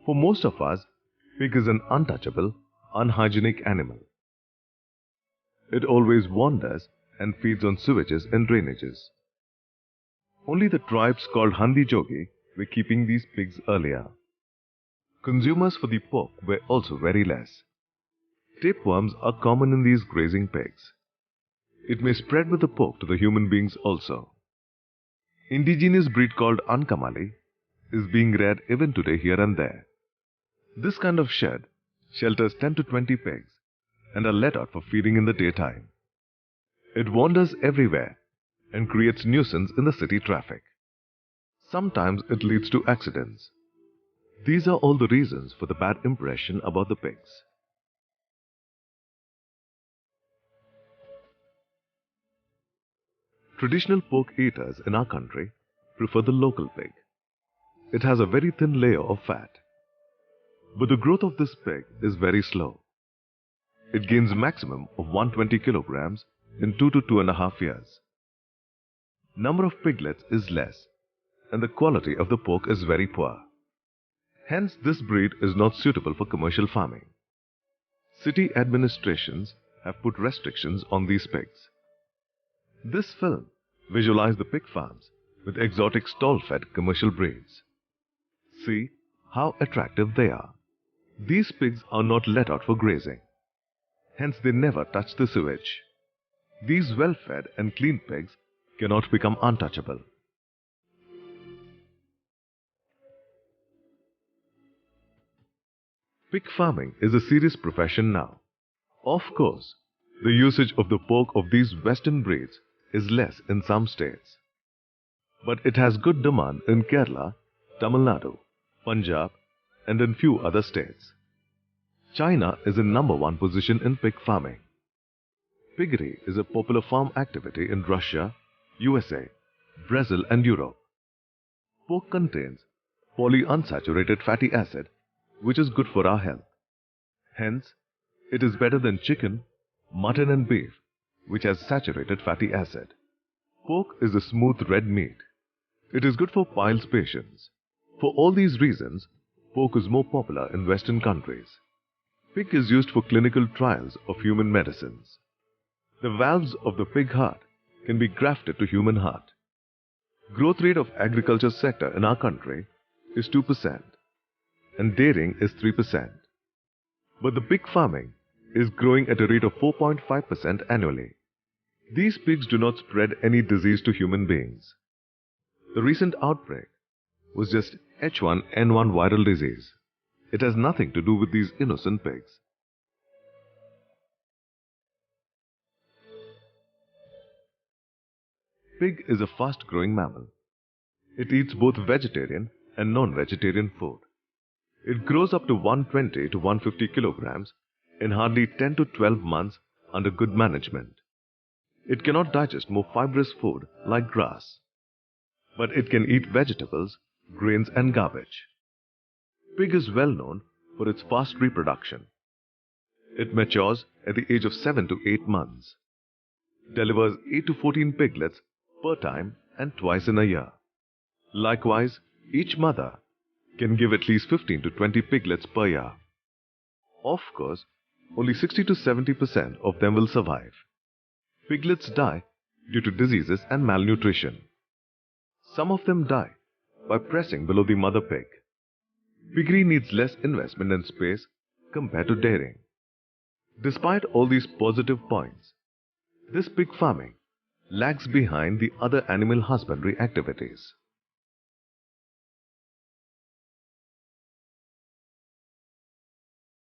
For most of us, pig is an untouchable, unhygienic animal. It always wanders and feeds on sewages and drainages. Only the tribes called Handi Jogi were keeping these pigs earlier. Consumers for the pork were also very less. Tapeworms are common in these grazing pigs. It may spread with the pork to the human beings also. Indigenous breed called Ankamali is being reared even today here and there. This kind of shed shelters 10 to 20 pigs and are let out for feeding in the daytime. It wanders everywhere and creates nuisance in the city traffic. Sometimes it leads to accidents. These are all the reasons for the bad impression about the pigs. Traditional pork eaters in our country prefer the local pig. It has a very thin layer of fat. But the growth of this pig is very slow. It gains a maximum of 120 kilograms in 2 to 2.5 years. Number of piglets is less and the quality of the pork is very poor. Hence, this breed is not suitable for commercial farming. City administrations have put restrictions on these pigs. This film visualizes the pig farms with exotic stall-fed commercial breeds. See how attractive they are. These pigs are not let out for grazing. Hence, they never touch the sewage. These well-fed and clean pigs cannot become untouchable. Pig farming is a serious profession now. Of course, the usage of the pork of these western breeds is less in some states. But it has good demand in Kerala, Tamil Nadu, Punjab and in few other states. China is in #1 position in pig farming. Piggery is a popular farm activity in Russia, USA, Brazil and Europe. Pork contains polyunsaturated fatty acid, which is good for our health. Hence, it is better than chicken, mutton and beef, which has saturated fatty acid. Pork is a smooth red meat. It is good for piles patients. For all these reasons, pork is more popular in Western countries. Pig is used for clinical trials of human medicines. The valves of the pig heart can be grafted to human heart. Growth rate of agriculture sector in our country is 2% and dairying is 3%. But the pig farming is growing at a rate of 4.5% annually. These pigs do not spread any disease to human beings. The recent outbreak was just H1N1 viral disease. It has nothing to do with these innocent pigs. Pig is a fast-growing mammal. It eats both vegetarian and non-vegetarian food. It grows up to 120 to 150 kilograms in hardly 10 to 12 months under good management. It cannot digest more fibrous food like grass, but it can eat vegetables, grains and garbage. Pig is well known for its fast reproduction. It matures at the age of 7 to 8 months, delivers 8 to 14 piglets per time and twice in a year. Likewise, each mother can give at least 15 to 20 piglets per year. Of course, only 60 to 70% of them will survive. Piglets die due to diseases and malnutrition. Some of them die by pressing below the mother pig. Piggery needs less investment and space compared to dairying. Despite all these positive points, this pig farming lags behind the other animal husbandry activities.